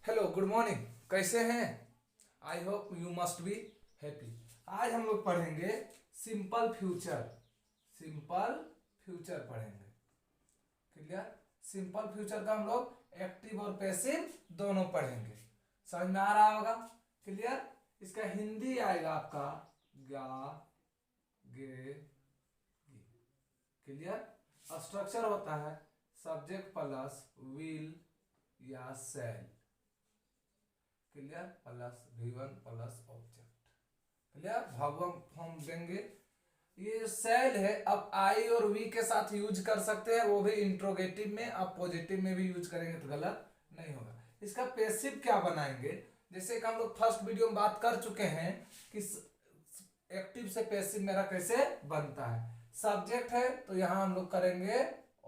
Hello good morning. कैसे हैं? I hope you must be happy. आज हम लोग पढ़ेंगे सिंपल फ्यूचर। सिंपल फ्यूचर पढ़ेंगे। क्लियर? सिंपल फ्यूचर का हम लोग एक्टिव और पैसिव दोनों पढ़ेंगे। समझ में आ रहा होगा? क्लियर? इसका हिंदी आएगा आपका गा गे गी। क्लियर? स्ट्रक्चर होता है सब्जेक्ट प्लस विल या shall. Clear? Plus V1 plus object. Clear? भाव हम देंगे। ये सेल है। अब आई और वी के साथ यूज कर सकते हैं, वो भी इंट्रोगेटिव में। आप पॉजिटिव में भी यूज करेंगे तो गलत नहीं होगा। इसका पैसिव क्या बनाएंगे? जैसे कि हम लोग फर्स्ट वीडियो में बात कर चुके हैं कि एक्टिव से पैसिव मेरा कैसे बनता है। सब्जेक्ट है तो यहां हम लोग करेंगे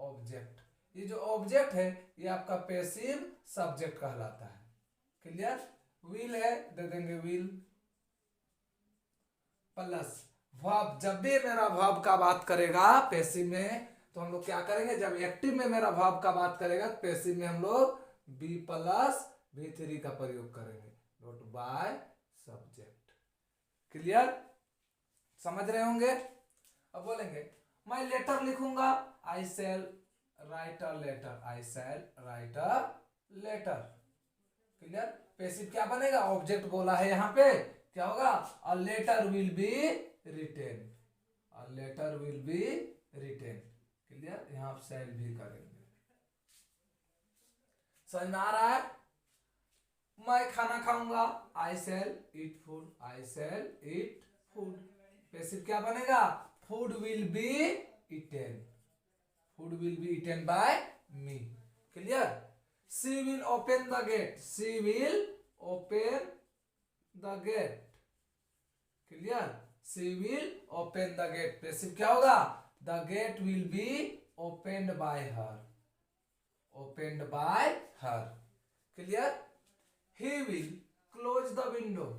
ऑब्जेक्ट। ये जो ऑब्जेक्ट है ये आपका पैसिव सब्जेक्ट कहलाता है। क्लियर? विल है, दे देंगे विल प्लस वर्ब। जब भी मेरा वर्ब का बात करेगा पैसिव में तो हम लोग क्या करेंगे? जब एक्टिव में मेरा वर्ब का बात करेगा तो पैसिव में हम लोग बी प्लस V3 का प्रयोग करेंगे, नोट बाय सब्जेक्ट। क्लियर? समझ रहे होंगे? अब बोलेंगे मैं लेटर लिखूंगा, I shall write a letter. I shall write a letter. Clear? Passive क्या बनेगा? ऑब्जेक्ट बोला है यहां पे, क्या होगा? A letter will be written. A letter will be written. Clear? यहां आप सेल भी करेंगे। समझ में आ रहा है? मैं खाना खाऊंगा, I shall eat food. I shall eat food. Passive क्या बनेगा? Food will be eaten. Food will be eaten by me. Clear? She will open the gate. She will open the gate. Clear? She will open the gate. Passive क्या होगा? The gate will be opened by her. Opened by her. Clear? He will close the window.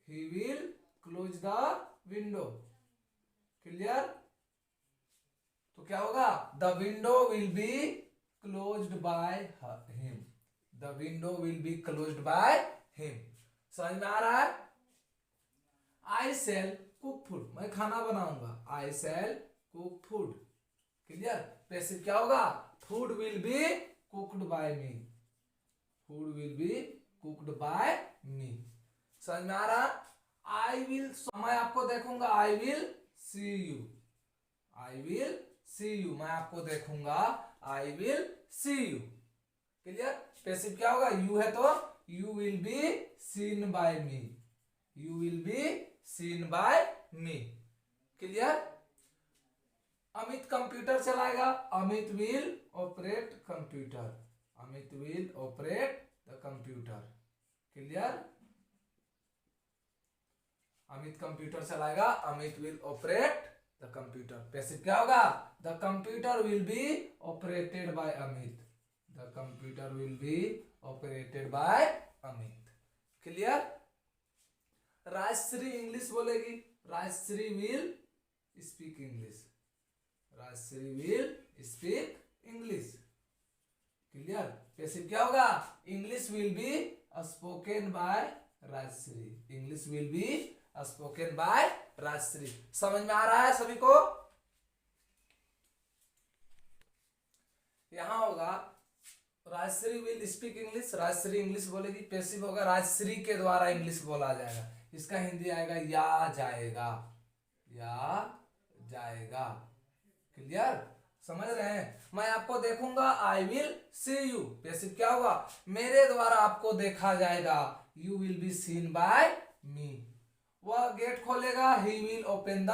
He will close the window. Clear? तो क्या होगा? The window will be closed by him. The window will be closed by him. समझ में आ रहा है? I shall cook food. मैं खाना बनाऊंगा, I shall cook food. Clear? Passive क्या होगा? Food will be cooked by me. Food will be cooked by me. समझ में आ रहा? I will, मैं आपको देखूंगा, I will see you. I will see you. मैं आपको देखूंगा, I will see you. Clear? Passive क्या होगा? यू है तो you will be seen by me. You will be seen by me. Clear? Amit computer चलाएगा, Amit will operate computer. Amit will operate the computer. Clear? Amit computer चलाएगा, Amit will operate the computer. Passive क्या होगा? The computer will be operated by Amit. The computer will be operated by Amit. Clear? Rajshree English बोलेगी, Rajshree will speak English. Rajshree will speak English. Clear? Passive क्या होगा? English will be spoken by Rajshree. English will be spoken by Rajshree. समझ में आ रहा है सभी को? यहां होगा Rajshree will speak English. Rajshree English बोलेगी। पैसिव होगा राजश्री के द्वारा इंग्लिश बोला जाएगा। इसका हिंदी आएगा या जाएगा। या जाएगा। क्लियर? समझ रहे हैं? मैं आपको देखूंगा, I will see you. Passive क्या होगा? मेरे द्वारा आपको देखा जाएगा, you will be seen by me. वह गेट खोलेगा, he will open the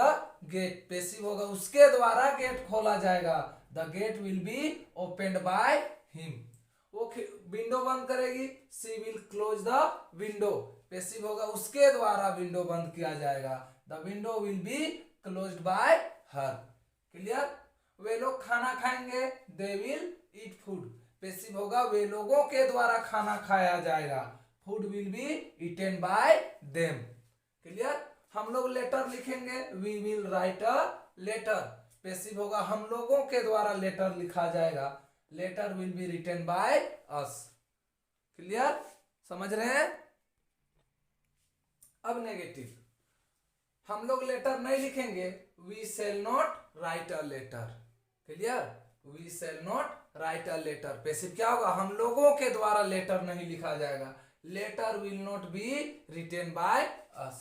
gate. Passive होगा उसके द्वारा गेट खोला जाएगा, the gate will be opened by him. वो विंडो बंद करेगी, she will close the window. Passive होगा उसके द्वारा विंडो बंद किया जाएगा, the window will be closed by her. Clear? वे लोग खाना खाएंगे, they will eat food. Passive होगा वे लोगों के द्वारा खाना खाया जाएगा, food will be eaten by them. Clear? हम लोग लेटर लिखेंगे, we will write a letter. Passive होगा हम लोगों के द्वारा लेटर लिखा जाएगा, letter will be written by us. Clear? समझ रहे हैं। अब नेगेटिव, हम लोग लेटर नहीं लिखेंगे, we shall not write a letter, clear, we shall not write a letter. Passive क्या होगा, हम लोगों के द्वारा लेटर नहीं लिखा जाएगा, letter will not be written by us,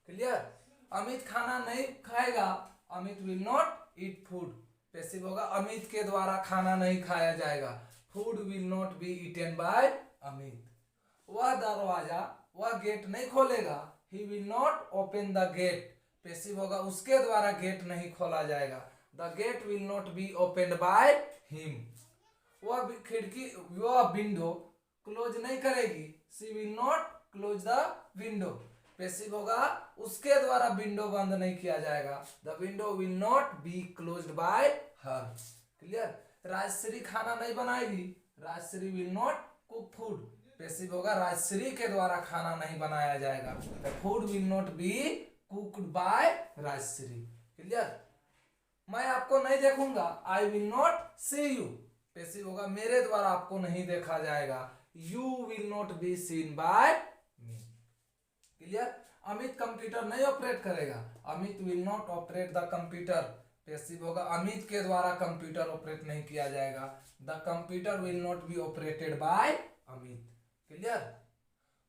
clear. Amit खाना नहीं खाएगा, Amit will not eat food, passive होगा अमित के द्वारा खाना नहीं खाया जाएगा, food will not be eaten by Amit. वह दरवाजा, वह गेट नहीं खोलेगा, he will not open the gate, passive होगा उसके द्वारा गेट नहीं खोला जाएगा, the gate will not be open by him. वह खिड़की, वह विंडो क्लोज नहीं करेगी, she will not close the window, passive होगा उसके द्वारा विंडो बंद नहीं किया जाएगा, the window will not be closed by her, clear. Rajshree खाना नहीं बनाएगी, Rajshree will not cook food, passive होगा राजश्री के द्वारा खाना नहीं बनाया जाएगा, the food will not be cooked by Rajshree, clear. मैं आपको नहीं देखूंगा, I will not see you, passive होगा मेरे द्वारा आपको नहीं देखा जाएगा, you will not be seen by me, clear. Amit computer नहीं ऑपरेट करेगा, Amit will not operate the computer, passive होगा अमित के द्वारा कंप्यूटर ऑपरेट नहीं किया जाएगा, the computer will not be operated by Amit, clear.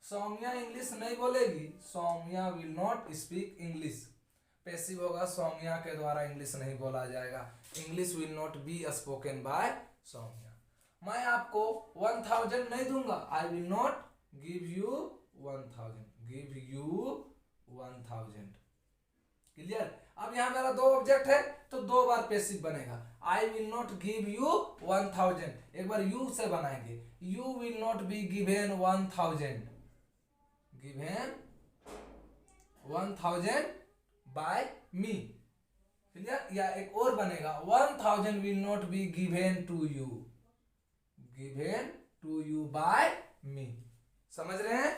Saumya English नहीं बोलेगी, Saumya will not speak English, passive होगा सौम्या के द्वारा इंग्लिश नहीं बोला जाएगा, English will not be spoken by Saumya. मैं आपको 1000 नहीं दूंगा, I will not give you 1000, give you 1000, clear. अब यहां मेरा दो ऑब्जेक्ट है तो दो बार पैसिव बनेगा, I will not give you 1000, एक बार यू से बनाएंगे, you will not be given 1000, given 1000 by me, clear. या एक और बनेगा, 1000 will not be given to you, given to you by me, समझ रहे हैं।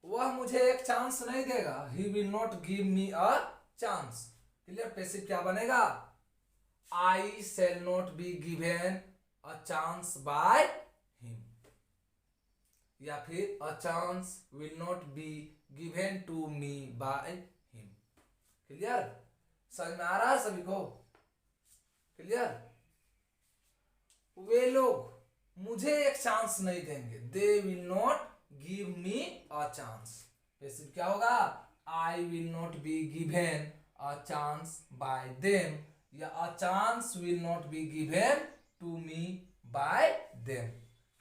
वह मुझे एक चांस नहीं देगा, he will not give me a chance, clear. Passive क्या बनेगा, I shall not be given a chance by him, या फिर a chance will not be given to me by him, clear. समझ में आ रहा है सभी को, क्लियर। वे लोग मुझे एक चांस नहीं देंगे, they will not give me a chance, passive क्या होगा, I will not be given a chance by them, या a chance will not be given to me by them,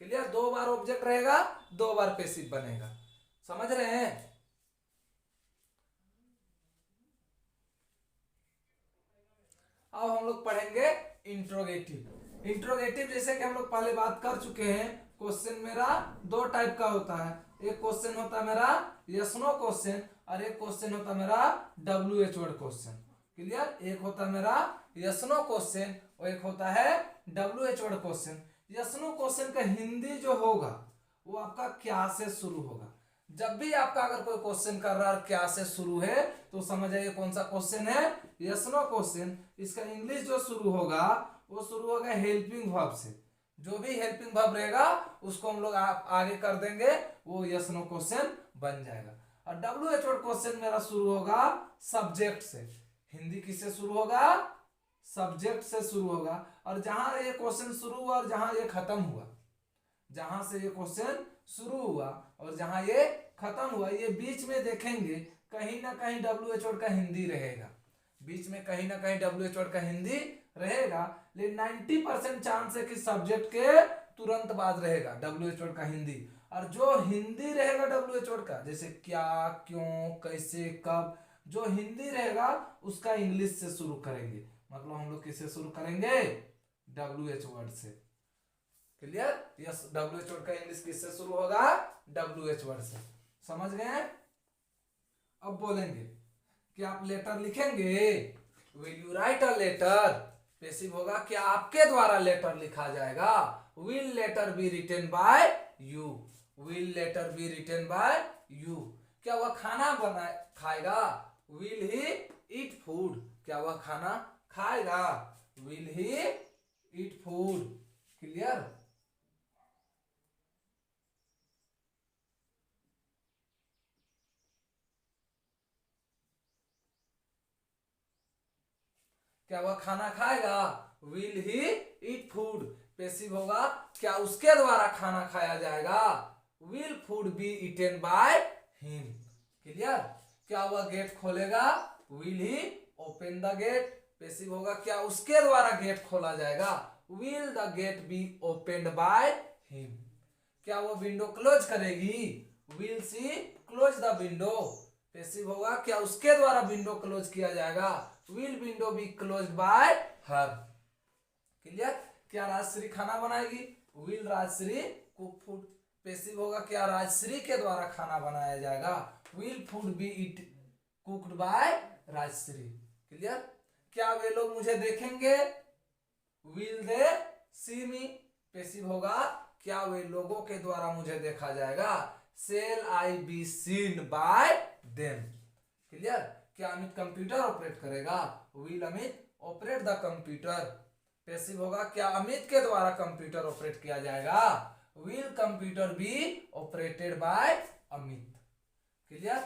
clear. दो बार ऑब्जेक्ट रहेगा, दो बार पैसिव बनेगा, समझ रहे हैं। अब हम लोग पढ़ेंगे इंट्रोगेटिव। इंट्रोगेटिव जैसे कि हम लोग पहले बात कर चुके हैं, क्वेश्चन मेरा दो टाइप का होता है, एक क्वेश्चन होता है मेरा यस नो क्वेश्चन, और एक क्वेश्चन होता है मेरा WH वर्ड क्वेश्चन, क्लियर। एक होता है मेरा यस नो क्वेश्चन और एक होता है WH word question. Yes no question का हिंदी जो होगा वो आपका क्या से शुरू होगा। जब भी आपका अगर कोई क्वेश्चन कर रहा है क्या से शुरू है तो समझ आइए कौन सा क्वेश्चन है, यस नो क्वेश्चन। इसका इंग्लिश जो शुरू होगा वो शुरू होगा हेल्पिंग वर्ब से, जो भी हेल्पिंग वर्ब रहेगा उसको हम लोग आगे कर देंगे, वो यस नो क्वेश्चन बन जाएगा। और WH वर्ड क्वेश्चन मेरा शुरू होगा सब्जेक्ट से। हिंदी किससे शुरू होगा, सब्जेक्ट से शुरू होगा। और जहां ये क्वेश्चन शुरू हुआ और जहां ये खत्म हुआ, जहां से ये क्वेश्चन शुरू हुआ और जहां ये खत्म हुआ, ये बीच में देखेंगे कहीं ना कहीं WH वर्ड का हिंदी रहेगा, बीच में कहीं ना कहीं WH वर्ड का हिंदी रहेगा। लेकिन 90% चांस है कि सब्जेक्ट के तुरंत बाद रहेगा WH वर्ड का हिंदी। और जो हिंदी रहेगा WH वर्ड का, जैसे क्या, क्यों, कैसे, कब, जो हिंदी रहेगा उसका इंग्लिश से शुरू करेंगे। मतलब हम लोग किससे शुरू करेंगे, WH वर्ड से, क्लियर। यस, WH वर्ड का इंग्लिश किससे शुरू होगा, WH वर्ड से, समझ गए। अब बोलेंगे कि आप लेटर लिखेंगे, will you write a letter. Passive होगा क्या आपके द्वारा लेटर लिखा जाएगा, will letter be written by you, will letter be written by you. क्या वह खाना बनाए खाएगा, विल ही ईट फूड, क्या वह खाना खाएगा, will he eat food, clear. क्या वह खाना खाएगा? Will he eat food. Passive होगा क्या उसके द्वारा खाना खाया जाएगा? Will food be eaten by him. Clear? क्या वह गेट खोलेगा? Will he open the gate. Passive होगा क्या उसके द्वारा गेट खोला जाएगा? Will the gate be opened by him. क्या वो विंडो क्लोज करेगी? Will she close the window. Passive होगा क्या उसके द्वारा विंडो क्लोज किया जाएगा? Will window be close by her. Clear? क्या राजश्री खाना बनाएगी? Will Rajshree cook food. Passive होगा क्या राजश्री के द्वारा खाना बनाया जाएगा? Will food be it cooked by Rajshree. Clear? क्या वे लोग मुझे देखेंगे? Will they C me. Passive होगा क्या वे लोगों के द्वारा मुझे देखा जाएगा? Shall I be seen by them. Clear? क्या अमित कंप्यूटर ऑपरेट करेगा? Will Amit operate the computer. Passive होगा क्या अमित के द्वारा कंप्यूटर ऑपरेट किया जाएगा? Will computer be operated by Amit. Clear?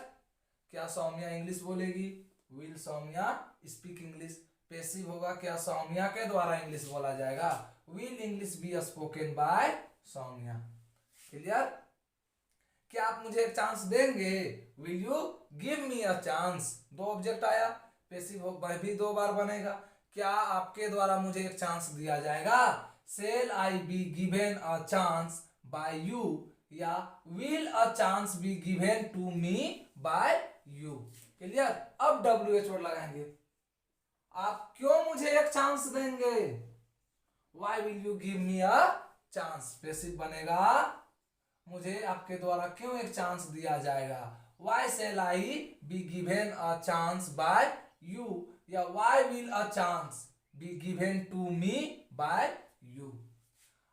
क्या सौम्या इंग्लिश बोलेगी? Will Saumya speak English. Passive होगा क्या सौम्या के द्वारा इंग्लिश बोला जाएगा? Will English be spoken by Saumya. Clear? क्या आप मुझे एक चांस देंगे? Will you give me a chance. दो ऑब्जेक्ट आया, पैसिव वह भी दो बार बनेगा। क्या आपके द्वारा मुझे एक चांस दिया जाएगा? Shall I be given a chance by you, या will a chance be given to me by you. Clear? अब WH वर्ड लगाएंगे। आप क्यों मुझे एक चांस देंगे? Why will you give me a chance. Passive बनेगा मुझे आपके द्वारा क्यों एक चांस दिया जाएगा? Why shall I be given a chance by you, या why will a chance be given to me by you.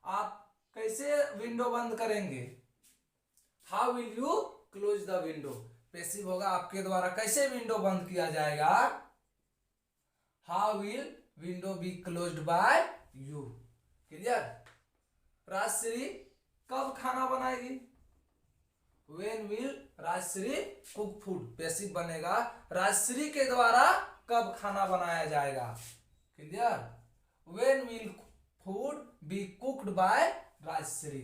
आप कैसे विंडो बंद करेंगे? How will you close the window. Passive होगा आपके द्वारा कैसे विंडो बंद किया जाएगा? How will window be closed by you. Clear? Rajshree कब खाना बनाएगी? When will Rajshree cook food. Passive बनेगा राजश्री के द्वारा कब खाना बनाया जाएगा? Clear? When will food be cooked by Rajshree.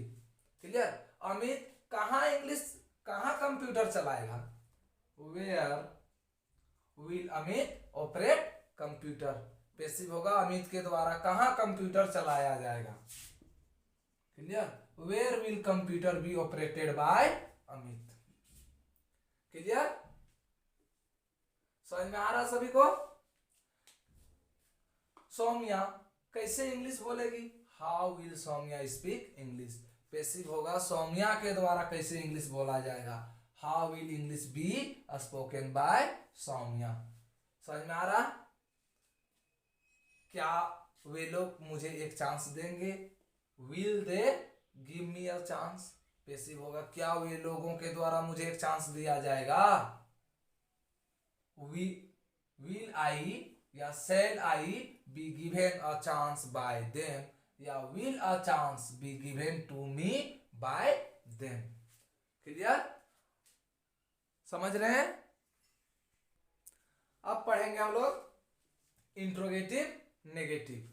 Clear? Amit कहां कंप्यूटर चलाएगा? Where will Amit operate computer. Passive होगा अमित के द्वारा कहां कंप्यूटर चलाया जाएगा? Clear? Where will computer be operated by Amit. Clear? समझ में आ रहा सभी को? सौम्या कैसे इंग्लिश बोलेगी? How will Saumya speak English. Passive होगा सौम्या के द्वारा कैसे इंग्लिश बोला जाएगा? How will English be spoken by Saumya. समझ में आ रहा? क्या वे लोग मुझे एक चांस देंगे? Will they give me a chance. Passive होगा क्या वे लोगों के द्वारा मुझे एक चांस दिया जाएगा? विल आई या shall I be given a chance by them, या will a chance be given to me by them. Clear? समझ रहे हैं? अब पढ़ेंगे हम लोग इंट्रोगेटिव नेगेटिव।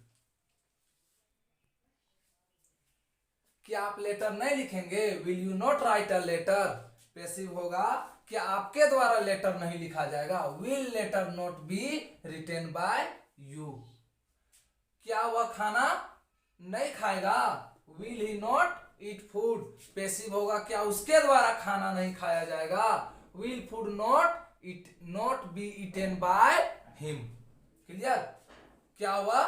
क्या आप लेटर नहीं लिखेंगे? Will you not write a letter. Passive होगा क्या आपके द्वारा लेटर नहीं लिखा जाएगा? Will letter not be written by you. क्या वह खाना नहीं खाएगा? Will he not eat food. Passive होगा क्या उसके द्वारा खाना नहीं खाया जाएगा? Will food not be eaten by him. Clear? क्या वह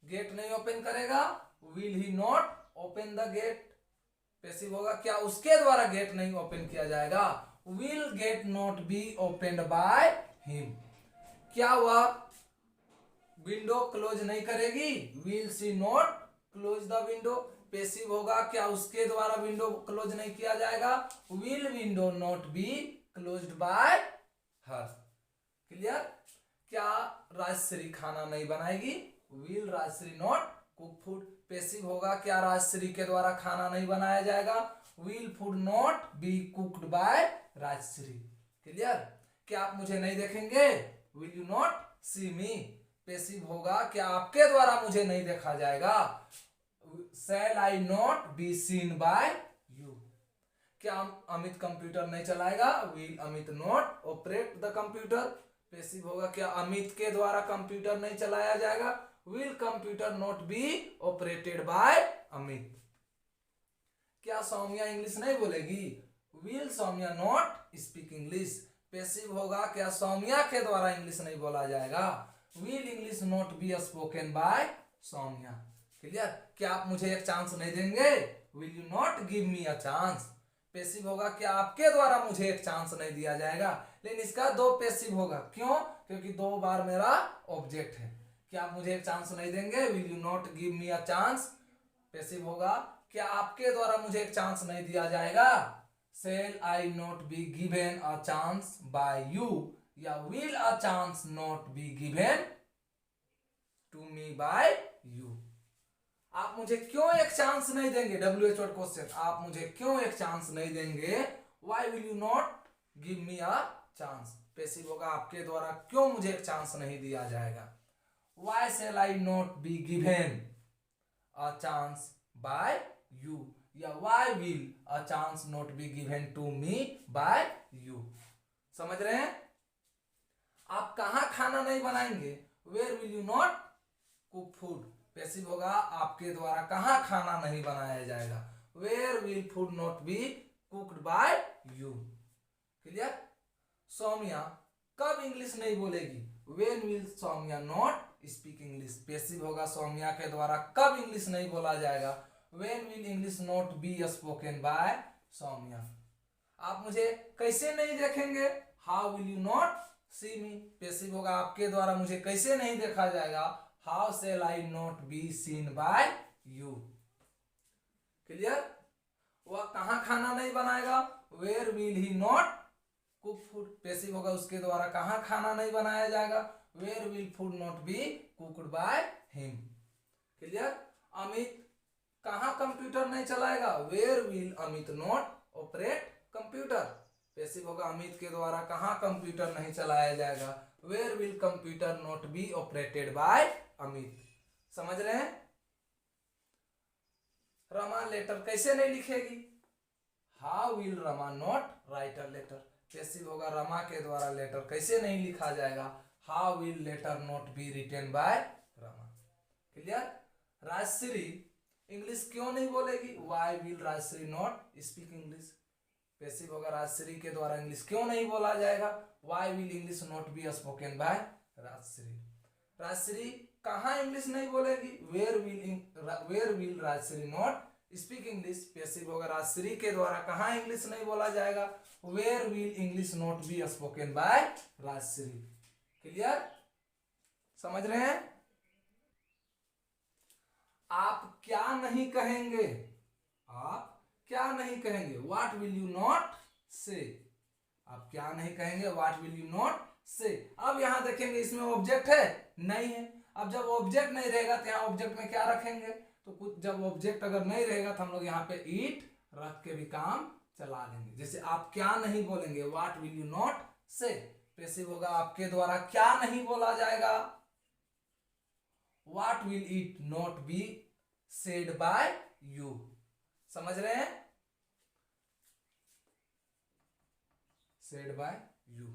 गेट नहीं ओपन करेगा? Will he not open the gate. Passive होगा क्या उसके द्वारा गेट नहीं ओपन किया जाएगा? Will gate not be opened by him. क्या वह विंडो क्लोज नहीं करेगी? Will she not close the window. Passive होगा क्या उसके द्वारा विंडो क्लोज नहीं किया जाएगा? Will window not be closed by her. Clear? क्या राजश्री खाना नहीं बनाएगी? Will Rajshree not cook food. Passive होगा क्या राजश्री के द्वारा खाना नहीं बनाया जाएगा? Will food not be cooked by Rajshree. Clear? क्या आप मुझे नहीं देखेंगे? Will you not see me. Passive होगा क्या आपके द्वारा मुझे नहीं देखा जाएगा। Shall I not be seen by you, क्या अमित कंप्यूटर नहीं चलाएगा। Will Amit not operate the computer, passive होगा क्या अमित के द्वारा कंप्यूटर नहीं चलाया जाएगा। Will computer not be operated by Amit, क्या सौम्या इंग्लिश नहीं बोलेगी। Will Saumya not speak English, passive होगा क्या सौम्या के द्वारा इंग्लिश नहीं बोला जाएगा। Will English not be spoken by Saumya. Clear, क्या आप मुझे एक चांस नहीं देंगे। Will you not give me a chance, passive होगा क्या आपके द्वारा मुझे एक चांस नहीं दिया जाएगा। लेकिन इसका दो पैसिव होगा, क्यों, क्योंकि दो बार मेरा ऑब्जेक्ट है। क्या आप मुझे एक चांस नहीं देंगे। Will you not give me a chance, passive होगा क्या आपके द्वारा मुझे एक चांस नहीं दिया जाएगा। Shall I not be given a chance by you, या will a chance not be given to me by you. आप मुझे क्यों एक चांस नहीं देंगे। WH वर्ड क्वेश्चन, आप मुझे क्यों एक चांस नहीं देंगे। Why will you not give me a chance, passive होगा आपके द्वारा क्यों मुझे एक चांस नहीं दिया जाएगा। Why shall I not be given a chance by you, या why will a chance not be given to me by you. समझ रहे हैं। आप कहां खाना नहीं बनाएंगे। Where will you not cook food, passive होगा आपके द्वारा कहां खाना नहीं बनाया जाएगा। Where will food not be cooked by you. Clear. Saumya कब इंग्लिश नहीं बोलेगी। When will Saumya not speak English, passive होगा सौम्या के द्वारा कब इंग्लिश नहीं बोला जाएगा। When will English not be spoken by Saumya. आप मुझे कैसे नहीं देखेंगे। How will you not see me, passive होगा आपके द्वारा मुझे कैसे नहीं देखा जाएगा। How shall I not be seen by you. Clear. वह कहां खाना नहीं बनाएगा। Where will he not cook food, passive होगा उसके द्वारा कहां खाना नहीं बनाया जाएगा। Where will food not be cooked by him. Clear. Amit कहां कंप्यूटर नहीं चलाएगा। Where will Amit not operate computer, passive होगा अमित के द्वारा कहां कंप्यूटर नहीं चलाया जाएगा। Where will computer not be operated by Amit. समझ रहे हैं। रमा लेटर कैसे नहीं लिखेगी। How will Rama not write a letter, passive होगा रमा के द्वारा लेटर कैसे नहीं लिखा जाएगा। How will letter not be written by Rama. Clear. Rajshree English क्यों नहीं बोलेगी। Why will Rajshree not speak English, passive होगा राजश्री के द्वारा इंग्लिश क्यों नहीं बोला जाएगा। Why will English not be spoken by Rajshree. Rajshree कहां इंग्लिश नहीं बोलेगी। Where will Rajshree not speak English, passive होगा राजश्री के द्वारा कहां इंग्लिश नहीं बोला जाएगा। Where will English not be spoken by Rajshree. Clear. समझ रहे हैं। आप क्या नहीं कहेंगे। आप क्या नहीं कहेंगे। व्हाट विल यू नॉट से, आप क्या नहीं कहेंगे। व्हाट विल यू नॉट से। अब यहां देखेंगे इसमें ऑब्जेक्ट है नहीं है। अब जब ऑब्जेक्ट नहीं रहेगा तो यहाँ ऑब्जेक्ट में क्या रखेंगे। तो कुछ जब ऑब्जेक्ट अगर नहीं रहेगा तो हम लोग यहाँ पे ईट रख के भी काम चला लेंगे। जैसे आप क्या नहीं बोलेंगे। What will you not say, passive होगा आपके द्वारा क्या नहीं बोला जाएगा। What will it not be said by you. समझ रहे हैं। Said by you.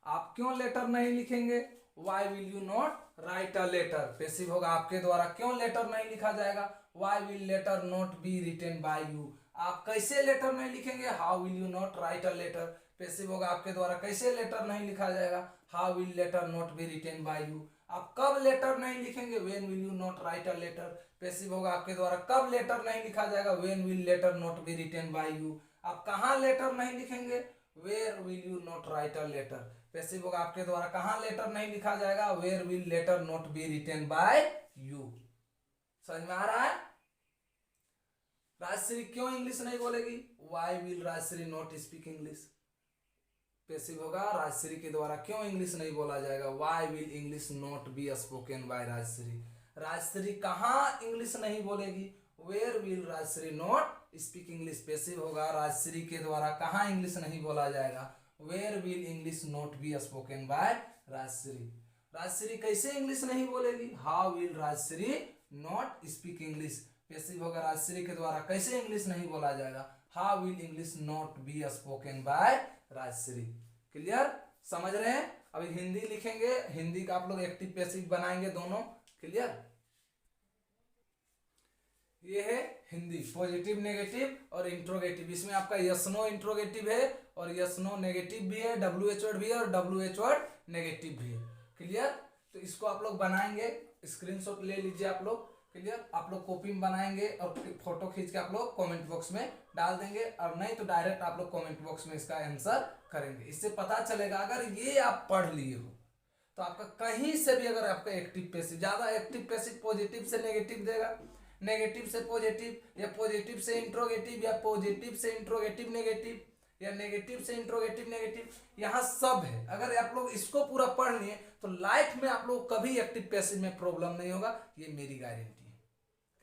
आप क्यों लेटर नहीं लिखेंगे। Why will you not write a letter, passive होगा आपके द्वारा क्यों लेटर नहीं लिखा जाएगा। Why will letter not be written by you, आप कैसे लेटर नहीं लिखेंगे। How will you not write a letter, passive होगा आपके द्वारा कैसे लेटर नहीं लिखा जाएगा। How will letter not be written by you. आप कब लेटर नहीं लिखेंगे। When will you not write a letter, passive होगा आपके द्वारा कब लेटर नहीं लिखा जाएगा। When will letter not be written by you. आप कहां लेटर नहीं लिखेंगे। Where will you not write a letter, passive होगा आपके द्वारा कहां लेटर नहीं लिखा जाएगा। Where will letter not be written by you. समझ में आ रहा है। राजश्री क्यों इंग्लिश नहीं बोलेगी। Why will Rajshree not speak English, passive होगा राजश्री के द्वारा क्यों इंग्लिश नहीं बोला जाएगा। Why will English not be spoken by Rajshree, Rajshree कहां इंग्लिश नहीं बोलेगी। Where will Rajshree not speak English, passive होगा राजश्री के द्वारा कहां इंग्लिश नहीं बोला जाएगा। Where will English not be spoken by Rajshree. Rajshree कैसे इंग्लिश नहीं बोलेगी, how will Rajshree not speak English, passive होगा राजश्री के द्वारा कैसे इंग्लिश नहीं बोला जाएगा, how will English not be spoken by Rajshree. Clear, समझ रहे हैं। अभी हिंदी लिखेंगे, हिंदी का आप लोग एक्टिव पैसिव बनाएंगे दोनों। क्लियर, ये है हिंदी पॉजिटिव नेगेटिव और इंट्रोगेटिव। इसमें आपका यस नो इंट्रोगेटिव है और यस नो नेगेटिव भी है, WH वर्ड भी है और WH वर्ड नेगेटिव भी है। क्लियर, तो इसको आप लोग बनाएंगे, स्क्रीनशॉट ले लीजिए आप लोग। क्लियर, आप लोग कॉपी में बनाएंगे और फोटो खींच के आप लोग कमेंट बॉक्स में डाल देंगे, और नहीं तो डायरेक्ट आप लोग कमेंट बॉक्स में इसका आंसर करेंगे। इससे पता चलेगा अगर ये आप पढ़ लिए हो तो आपका कहीं से भी अगर आपका एक्टिव पैसिव, ज्यादा एक्टिव पैसिव पॉजिटिव से नेगेटिव देगा, नेगेटिव से पॉजिटिव, या पॉजिटिव से इंट्रोगेटिव, या पॉजिटिव से इंट्रोगेटिव नेगेटिव, या नेगेटिव से इंट्रोगेटिव नेगेटिव, यहाँ सब है। अगर आप लोग इसको पूरा पढ़ लिए तो लाइफ में आप लोग कभी एक्टिव पैसिव में प्रॉब्लम नहीं होगा, ये मेरी गारंटी है।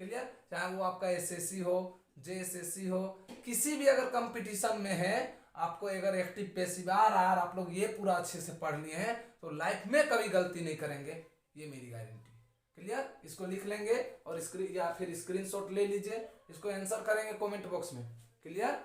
क्लियर, चाहे वो आपका SSC हो, JSSC हो, किसी भी अगर कंपटीशन में है, आपको अगर एक्टिव पैसिव आ रहा है, आप लोग ये पूरा अच्छे से पढ़ लिए हैं तो लाइफ में कभी गलती नहीं करेंगे, ये मेरी गारंटी। क्लियर, इसको लिख लेंगे और स्क्रीन या फिर स्क्रीनशॉट ले लीजिए, इसको आंसर करेंगे कमेंट बॉक्स में। क्लियर।